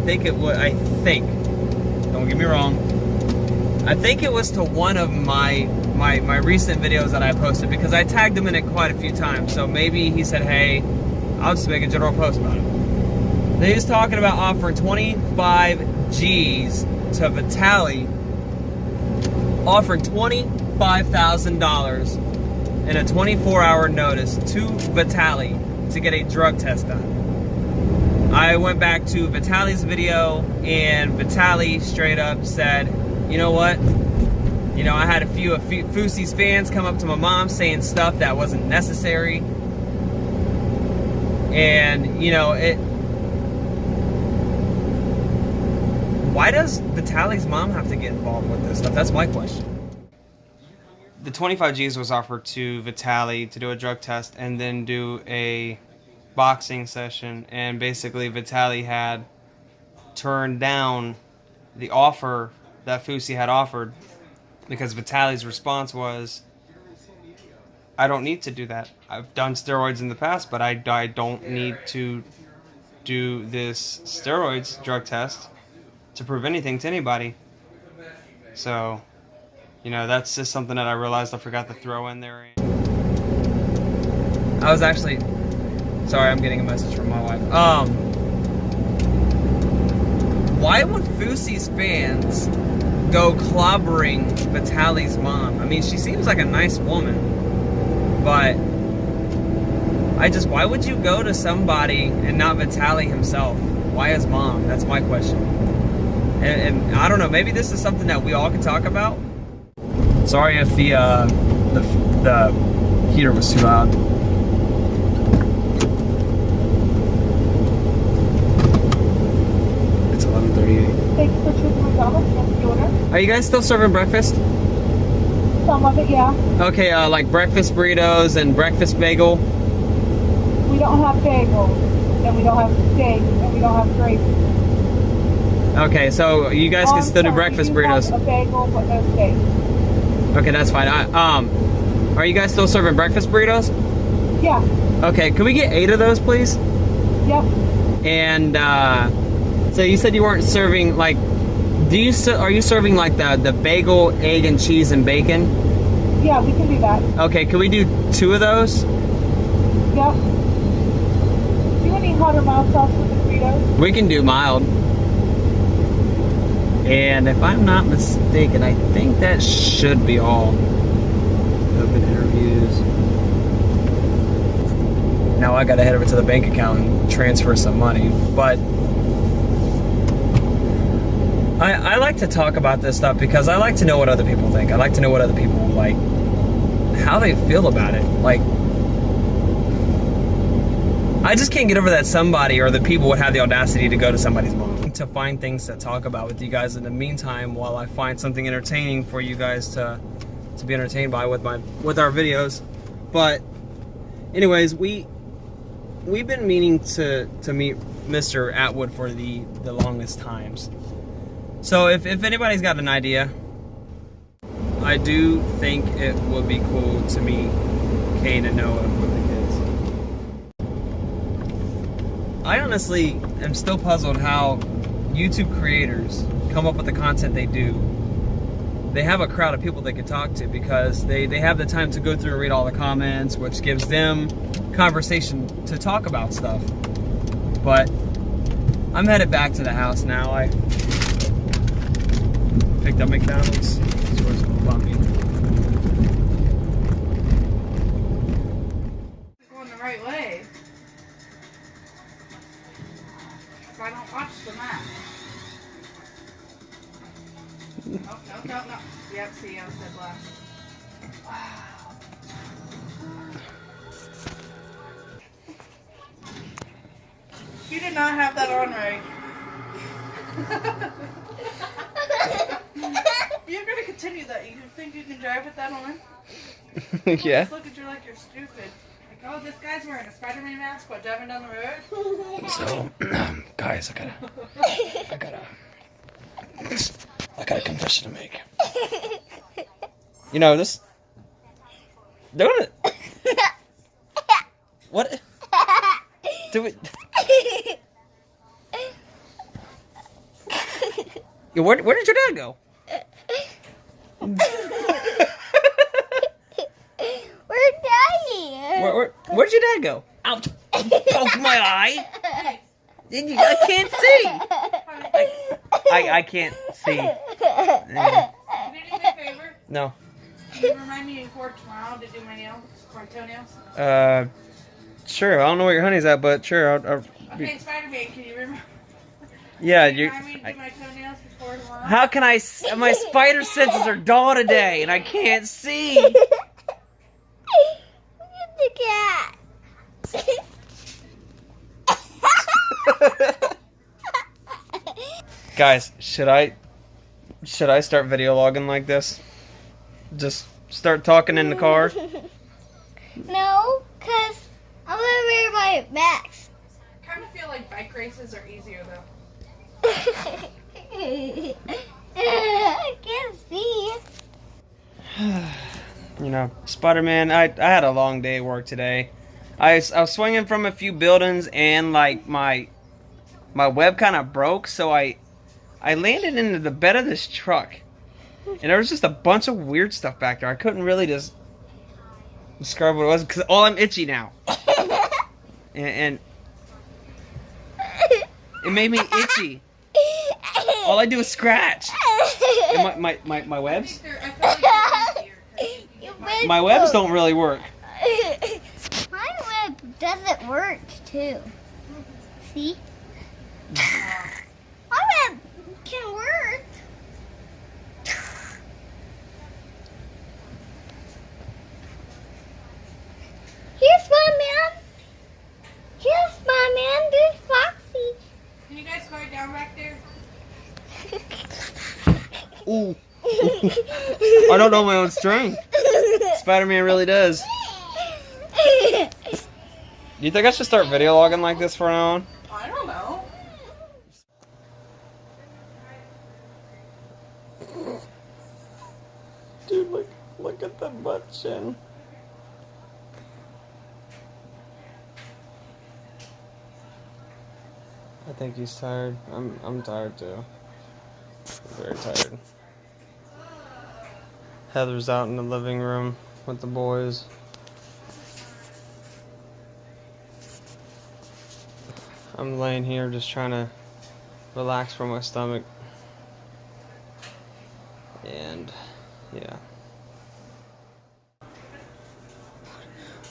think it was, don't get me wrong, I think it was to one of my recent videos that I posted, because I tagged him in it quite a few times. So maybe he said, hey, I'll just make a general post about it. He was talking about offering 25 G's to Vitaly, offering $25,000 in a 24-hour notice to Vitaly to get a drug test done. I went back to Vitaly's video, and Vitaly straight up said, you know what? You know, I had a few of Fousey's fans come up to my mom saying stuff that wasn't necessary. And, you know, why does Vitaly's mom have to get involved with this stuff? That's my question. The 25 G's was offered to Vitaly to do a drug test and then do a boxing session. And basically Vitaly had turned down the offer that Fousey had offered, because Vitaly's response was, I don't need to do that. I've done steroids in the past, but I don't need to do this steroids drug test to prove anything to anybody. So, you know, that's just something that I realized I forgot to throw in there. I was actually, sorry, I'm getting a message from my wife. Why would Fousey's fans go clobbering Vitaly's mom? I mean, she seems like a nice woman, but why would you go to somebody and not Vitaly himself? Why his mom? That's my question. And I don't know, maybe this is something that we all can talk about. Sorry if the heater was too loud. It's 11:38. Thank you for choosing McDonald's. Yes, the order. Are you guys still serving breakfast? Some of it, yeah. Okay, like breakfast burritos and breakfast bagel. We don't have bagels, and we don't have steak, and we don't have gravy. Okay, so you guys can still do breakfast burritos. A bagel, but no steak. Okay, that's fine. Are you guys still serving breakfast burritos? Yeah. Okay, can we get 8 of those, please? Yep. And so you said you weren't serving, like, are you serving like the bagel, egg, and cheese and bacon? Yeah, we can do that. Okay, can we do 2 of those? Yep. Do you need hot or mild sauce with the burritos? We can do mild. And if I'm not mistaken, I think that should be all. Open interviews. Now I gotta head over to the bank account and transfer some money. But I like to talk about this stuff because I like to know what other people think. I like to know what other people like, how they feel about it. Like, I just can't get over that somebody or the people would have the audacity to go to somebody's mom. To find things to talk about with you guys in the meantime, while I find something entertaining for you guys to be entertained by with our videos. But anyways, we've been meaning to meet Mr. Atwood for the longest times. So if anybody's got an idea, I do think it would be cool to meet Kane and Noah with the kids. I honestly am still puzzled how YouTube creators come up with the content they do. They have a crowd of people they can talk to because they have the time to go through and read all the comments, which gives them conversation to talk about stuff. But I'm headed back to the house now. I picked up McDonald's. This was a little bumpy. Going the right way. If I don't watch the map. Oh, no. Yep, see, I was dead last. Wow. You did not have that on right. You're going to continue that. You think you can drive with that on? Yeah. Just look at you like you're stupid. Like, oh, this guy's wearing a Spiderman mask while driving down the road? So, guys, I got a confession to make. You know, this... Don't it... What? Do it... Where did your dad go? Where's Daddy? Where'd your dad go? Out! Poke my eye! I can't see! I can't see. Can you do me a favor? No. Can you remind me before tomorrow to do my nails, my toenails? Sure. I don't know where your honey's at, but sure. Okay, Spiderman, can you remember? Yeah, Can you you're. remind me to do my toenails before tomorrow? How can I? My spider senses are dull today, and I can't see. Look at the cat. Guys, should I start video logging like this? Just start talking in the car? No, because I'm going to wear my max. I kind of feel like bike races are easier though. I can't see. You know, Spider-Man, I had a long day at work today. I was swinging from a few buildings, and like my web kind of broke, so I landed into the bed of this truck. And there was just a bunch of weird stuff back there. I couldn't really just describe what it was, because I'm itchy now. And it made me itchy. All I do is scratch. And my webs? I feel like they're easier. My webs don't really work. My web doesn't work too. See? My web can work. Here's my man. Here's my man. There's Fousey. Can you guys quiet down back there? Ooh. I don't know my own strength. Spider-Man really does. Do you think I should start video logging like this from now on? I don't know. Dude, look at the butt chin. I think he's tired. I'm tired too. I'm very tired. Heather's out in the living room with the boys. I'm laying here just trying to relax from my stomach. And yeah.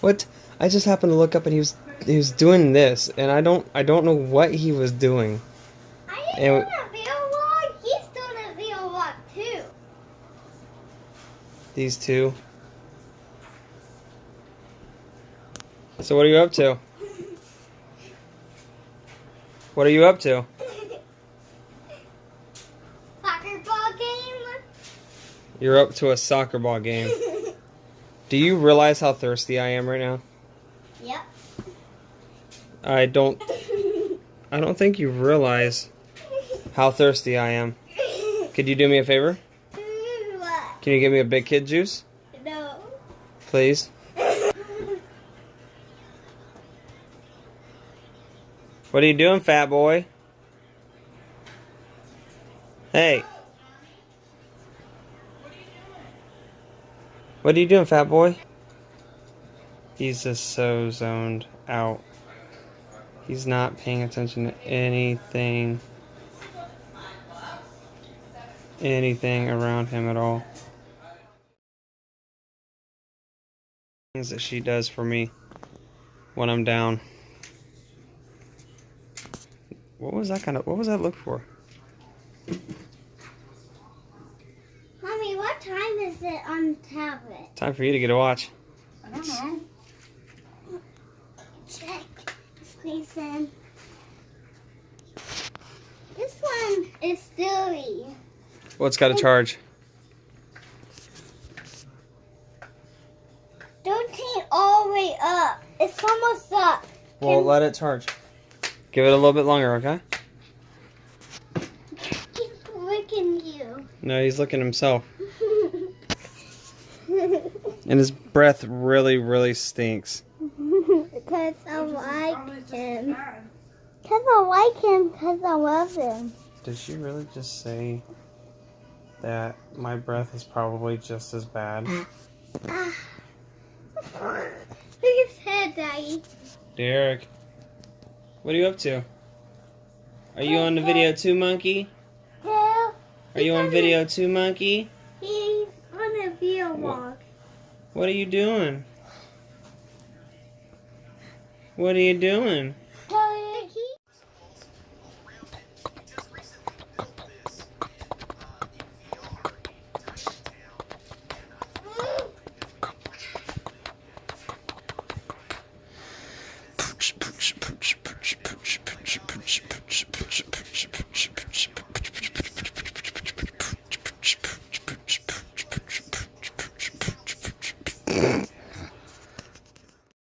What? I just happened to look up and he was doing this, and I don't know what he was doing. I didn't do a video log. He's doing a video log too. These two. So what are you up to? What are you up to? Soccer ball game. You're up to a soccer ball game. Do you realize how thirsty I am right now? Yep. I don't think you realize how thirsty I am. Could you do me a favor? What? Can you give me a big kid juice? No. Please? What are you doing, fat boy? Hey. What are you doing, fat boy? He's just so zoned out. He's not paying attention to anything around him at all. Things that she does for me when I'm down. What was that look for? Mommy, what time is it on the tablet? Time for you to get a watch. I don't know. Check. Squeeze in. This one is still. What's got to charge? Don't take it all the way up. It's almost up. Well, let it charge. Give it a little bit longer, okay? He's licking you. No, he's licking himself. And his breath really, really stinks. Because I like him. Because I like him. Because I love him. Did she really just say that my breath is probably just as bad. Look at his head, Daddy. Derek, what are you up to? Are you on the video too, monkey? Yeah. Are you on video too, monkey? He's on a video walk. What are you doing? What are you doing?